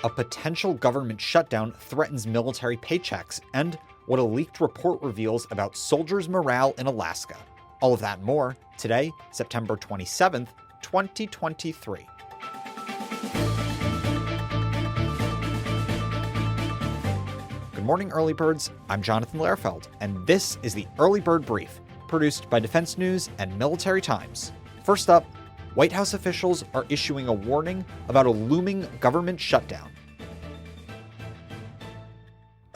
a potential government shutdown threatens military paychecks, and what a leaked report reveals about soldiers' morale in Alaska. All of that and more today, September 27th, 2023. Good morning, Early Birds. I'm Jonathan Lehrfeld, and this is the Early Bird Brief, produced by Defense News and Military Times. First up, White House officials are issuing a warning about a looming government shutdown.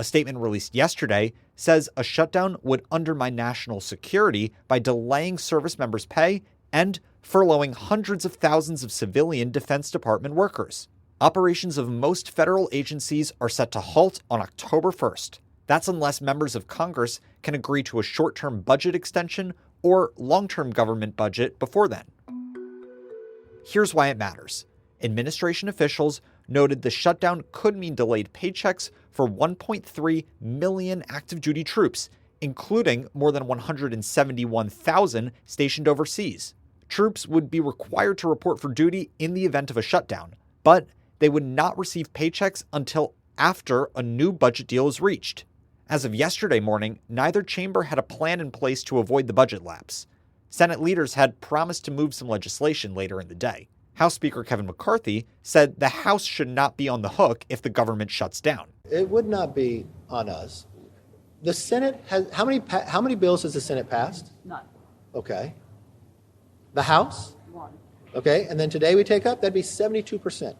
A statement released yesterday says a shutdown would undermine national security by delaying service members' pay and furloughing hundreds of thousands of civilian Defense Department workers. Operations of most federal agencies are set to halt on October 1st. That's unless members of Congress can agree to a short-term budget extension or long-term government budget before then. Here's why it matters. Administration officials noted the shutdown could mean delayed paychecks for 1.3 million active duty troops, including more than 171,000 stationed overseas. Troops would be required to report for duty in the event of a shutdown, but they would not receive paychecks until after a new budget deal is reached. As of yesterday morning, neither chamber had a plan in place to avoid the budget lapse. Senate leaders had promised to move some legislation later in the day. House Speaker Kevin McCarthy said the House should not be on the hook if the government shuts down. It would not be on us. The Senate has, how many bills has the Senate passed? None. Okay. The House? One. Okay, and then today we take up, that'd be 72%.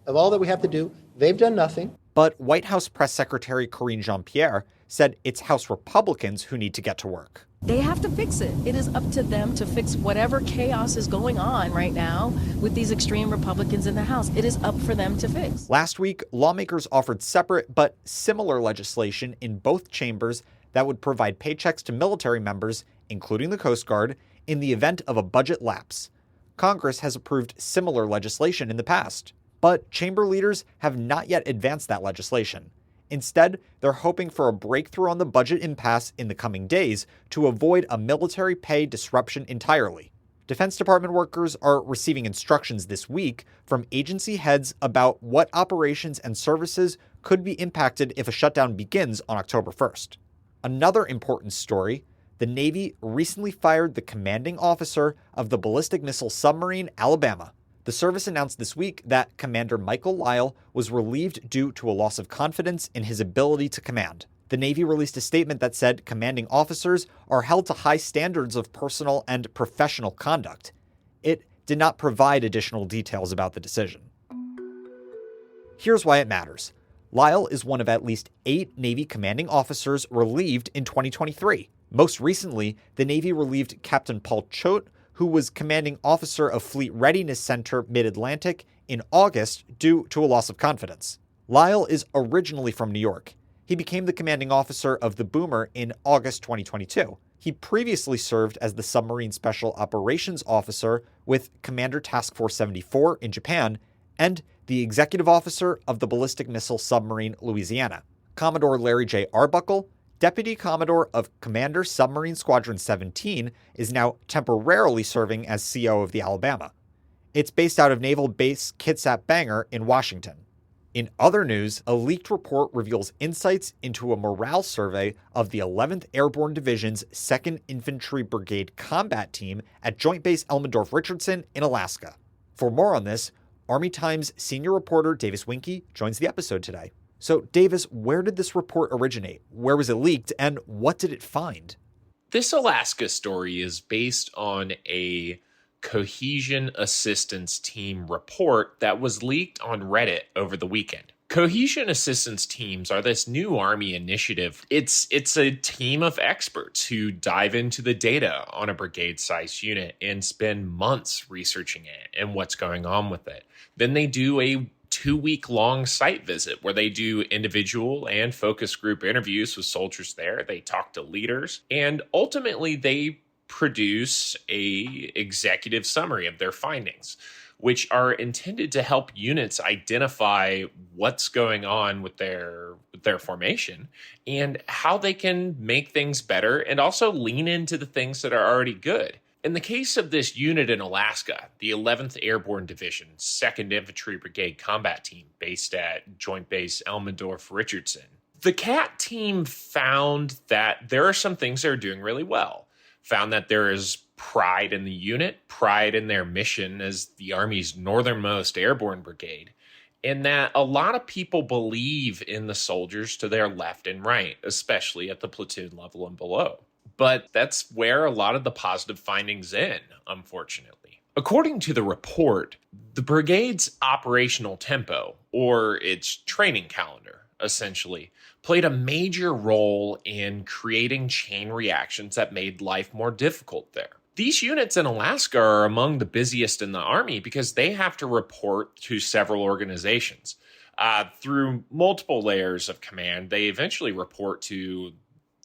Of all that we have to do, they've done nothing. But White House Press Secretary Karine Jean-Pierre said it's House Republicans who need to get to work. They have to fix it. It is up to them to fix whatever chaos is going on right now with these extreme Republicans in the House. It is up for them to fix. Last week, lawmakers offered separate but similar legislation in both chambers that would provide paychecks to military members, including the Coast Guard, in the event of a budget lapse. Congress has approved similar legislation in the past, but chamber leaders have not yet advanced that legislation. Instead, they're hoping for a breakthrough on the budget impasse in the coming days to avoid a military pay disruption entirely. Defense Department workers are receiving instructions this week from agency heads about what operations and services could be impacted if a shutdown begins on October 1st. Another important story: the Navy recently fired the commanding officer of the ballistic missile submarine Alabama. The service announced this week that Commander Michael Lyle was relieved due to a loss of confidence in his ability to command. The Navy released a statement that said commanding officers are held to high standards of personal and professional conduct. It did not provide additional details about the decision. Here's why it matters. Lyle is one of at least 8 Navy commanding officers relieved in 2023. Most recently, the Navy relieved Captain Paul Choate, who was commanding officer of Fleet Readiness Center Mid-Atlantic, in August due to a loss of confidence. Lyle is originally from New York. He became the commanding officer of the Boomer in August 2022. He previously served as the Submarine Special Operations Officer with Commander Task Force 74 in Japan and the Executive Officer of the Ballistic Missile Submarine Louisiana. Commodore Larry J. Arbuckle, Deputy Commodore of Commander Submarine Squadron 17, is now temporarily serving as CO of the Alabama. It's based out of Naval Base Kitsap Bangor in Washington. In other news, a leaked report reveals insights into a morale survey of the 11th Airborne Division's 2nd Infantry Brigade combat team at Joint Base Elmendorf-Richardson in Alaska. For more on this, Army Times senior reporter Davis Winke joins the episode today. So, Davis, where did this report originate? Where was it leaked? And what did it find? This Alaska story is based on a Cohesion Assistance Team report that was leaked on Reddit over the weekend. Cohesion Assistance Teams are this new Army initiative. It's a team of experts who dive into the data on a brigade-sized unit and spend months researching it and what's going on with it. Then they do a 2-week-long site visit where they do individual and focus group interviews with soldiers there. They talk to leaders, and ultimately they produce a executive summary of their findings, which are intended to help units identify what's going on with their formation and how they can make things better and also lean into the things that are already good. In the case of this unit in Alaska, the 11th Airborne Division, 2nd Infantry Brigade Combat Team based at Joint Base Elmendorf-Richardson, the CAT team found that there are some things they're doing really well. Found that there is pride in the unit, pride in their mission as the Army's northernmost airborne brigade, and that a lot of people believe in the soldiers to their left and right, especially at the platoon level and below. But that's where a lot of the positive findings end, unfortunately. According to the report, the brigade's operational tempo, or its training calendar, essentially, played a major role in creating chain reactions that made life more difficult there. These units in Alaska are among the busiest in the Army because they have to report to several organizations. Through multiple layers of command, they eventually report to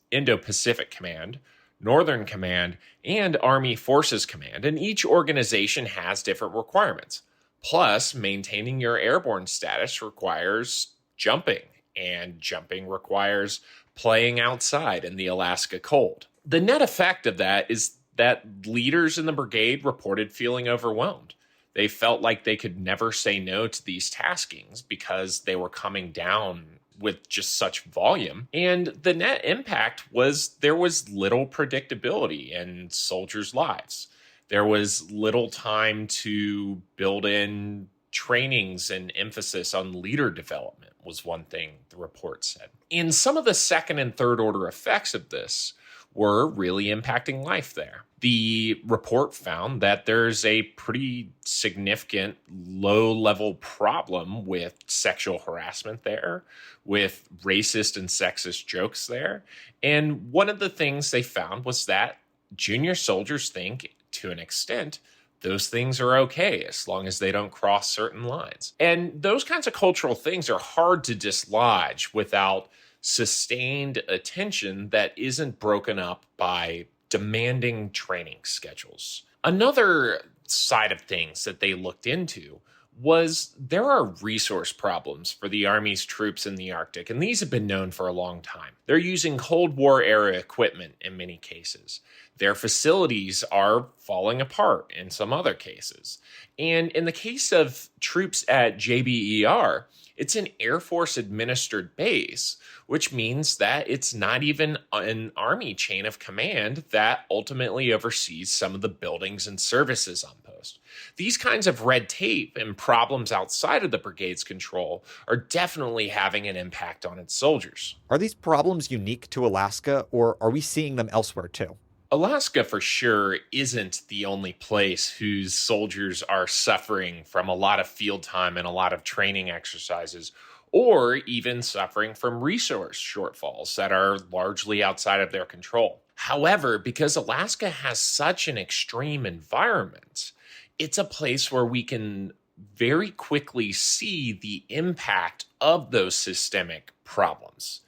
Indo-Pacific Command, Northern Command, and Army Forces Command, and each organization has different requirements. Plus, maintaining your airborne status requires jumping, and jumping requires playing outside in the Alaska cold. The net effect of that is that leaders in the brigade reported feeling overwhelmed. They felt like they could never say no to these taskings because they were coming down with just such volume. And the net impact was there was little predictability in soldiers' lives. There was little time to build in trainings and emphasis on leader development was one thing the report said. And some of the second and third order effects of this were really impacting life there. The report found that there's a pretty significant low-level problem with sexual harassment there, with racist and sexist jokes there. And one of the things they found was that junior soldiers think, to an extent, those things are okay as long as they don't cross certain lines. And those kinds of cultural things are hard to dislodge without sustained attention that isn't broken up by demanding training schedules. Another side of things that they looked into was there are resource problems for the Army's troops in the Arctic, and these have been known for a long time. They're using Cold War era equipment in many cases. Their facilities are falling apart in some other cases. And in the case of troops at JBER, it's an Air Force administered base, which means that it's not even an Army chain of command that ultimately oversees some of the buildings and services on post. These kinds of red tape and problems outside of the brigade's control are definitely having an impact on its soldiers. Are these problems unique to Alaska, or are we seeing them elsewhere too? Alaska, for sure, isn't the only place whose soldiers are suffering from a lot of field time and a lot of training exercises, or even suffering from resource shortfalls that are largely outside of their control. However, because Alaska has such an extreme environment, it's a place where we can very quickly see the impact of those systemic problems.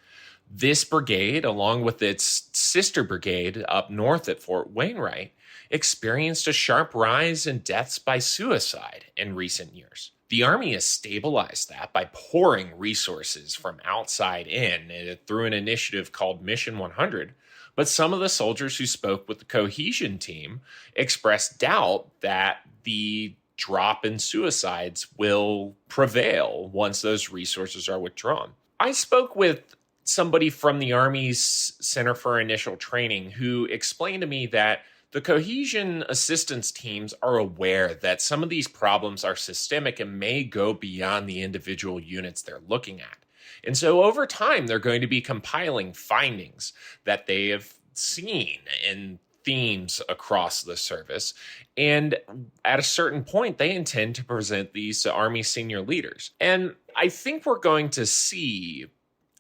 This brigade, along with its sister brigade up north at Fort Wainwright, experienced a sharp rise in deaths by suicide in recent years. The Army has stabilized that by pouring resources from outside in through an initiative called Mission 100, but some of the soldiers who spoke with the cohesion team expressed doubt that the drop in suicides will prevail once those resources are withdrawn. I spoke with somebody from the Army's Center for Initial Training who explained to me that the cohesion assistance teams are aware that some of these problems are systemic and may go beyond the individual units they're looking at. And so over time, they're going to be compiling findings that they have seen in themes across the service. And at a certain point, they intend to present these to Army senior leaders. And I think we're going to see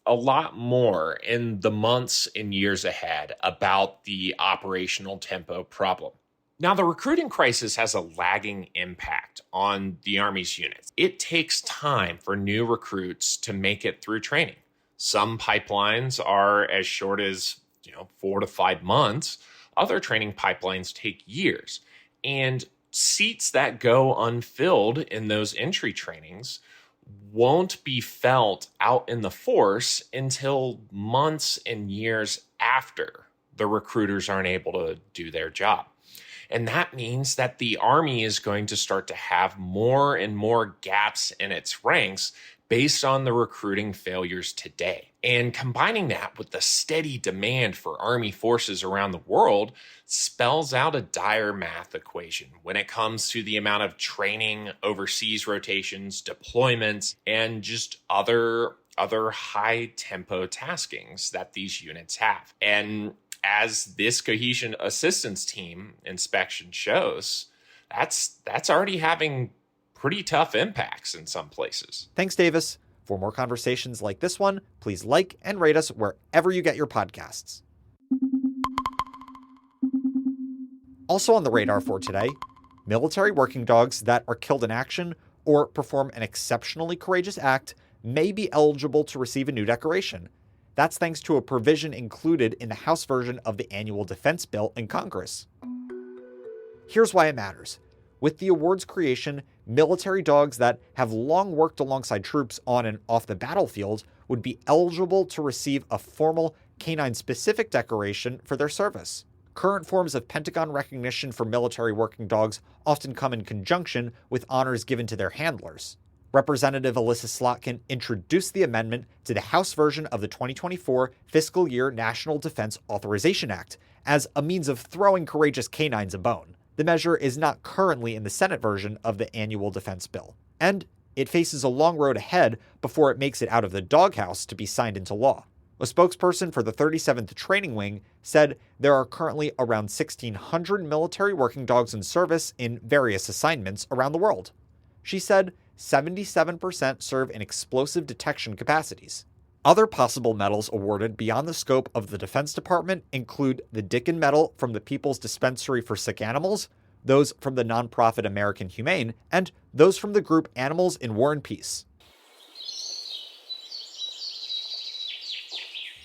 a lot more in the months and years ahead about the operational tempo problem. Now, the recruiting crisis has a lagging impact on the Army's units. It takes time for new recruits to make it through training. Some pipelines are as short as 4 to 5 months. Other training pipelines take years. And seats that go unfilled in those entry trainings won't be felt out in the force until months and years after the recruiters aren't able to do their job. And that means that the Army is going to start to have more and more gaps in its ranks based on the recruiting failures today. And combining that with the steady demand for Army forces around the world spells out a dire math equation when it comes to the amount of training, overseas rotations, deployments, and just other high tempo taskings that these units have. And as this cohesion assistance team inspection shows, that's already having pretty tough impacts in some places. Thanks, Davis. For more conversations like this one, please like and rate us wherever you get your podcasts. Also on the radar for today, military working dogs that are killed in action or perform an exceptionally courageous act may be eligible to receive a new decoration. That's thanks to a provision included in the House version of the annual defense bill in Congress. Here's why it matters. With the award's creation, military dogs that have long worked alongside troops on and off the battlefield would be eligible to receive a formal canine-specific decoration for their service. Current forms of Pentagon recognition for military working dogs often come in conjunction with honors given to their handlers. Representative Alyssa Slotkin introduced the amendment to the House version of the 2024 Fiscal Year National Defense Authorization Act as a means of throwing courageous canines a bone. The measure is not currently in the Senate version of the annual defense bill, and it faces a long road ahead before it makes it out of the doghouse to be signed into law. A spokesperson for the 37th Training Wing said there are currently around 1,600 military working dogs in service in various assignments around the world. She said 77% serve in explosive detection capacities. Other possible medals awarded beyond the scope of the Defense Department include the Dickin Medal from the People's Dispensary for Sick Animals, those from the nonprofit American Humane, and those from the group Animals in War and Peace.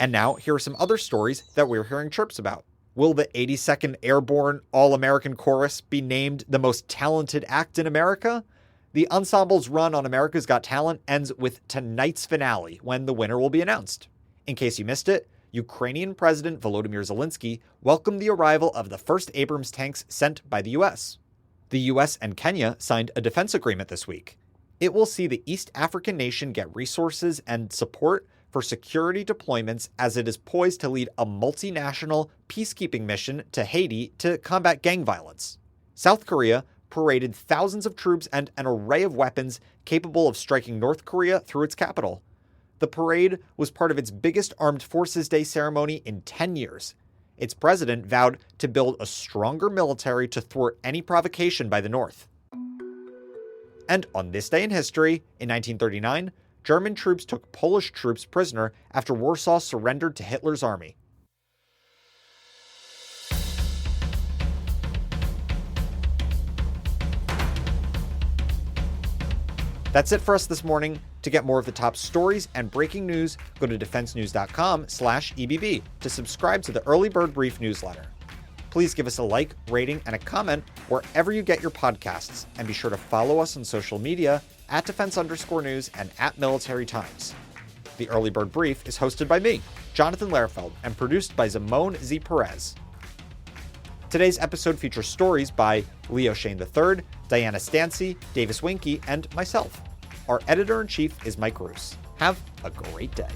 And now, here are some other stories that we're hearing chirps about. Will the 82nd Airborne All-American Chorus be named the most talented act in America? The ensemble's run on America's Got Talent ends with tonight's finale, when the winner will be announced. In case you missed it, Ukrainian President Volodymyr Zelensky welcomed the arrival of the first Abrams tanks sent by the U.S. The U.S. and Kenya signed a defense agreement this week. It will see the East African nation get resources and support for security deployments as it is poised to lead a multinational peacekeeping mission to Haiti to combat gang violence. South Korea paraded thousands of troops and an array of weapons capable of striking North Korea through its capital. The parade was part of its biggest Armed Forces Day ceremony in 10 years. Its president vowed to build a stronger military to thwart any provocation by the North. And on this day in history, in 1939, German troops took Polish troops prisoner after Warsaw surrendered to Hitler's army. That's it for us this morning. To get more of the top stories and breaking news, go to defensenews.com/EBB to subscribe to the Early Bird Brief newsletter. Please give us a like, rating, and a comment wherever you get your podcasts, and be sure to follow us on social media at @Defense_News and @Military Times. The Early Bird Brief is hosted by me, Jonathan Lehrfeld, and produced by Zamone Z. Perez. Today's episode features stories by Leo Shane III, Diana Stancy, Davis Winke, and myself. Our editor-in-chief is Mike Roos. Have a great day.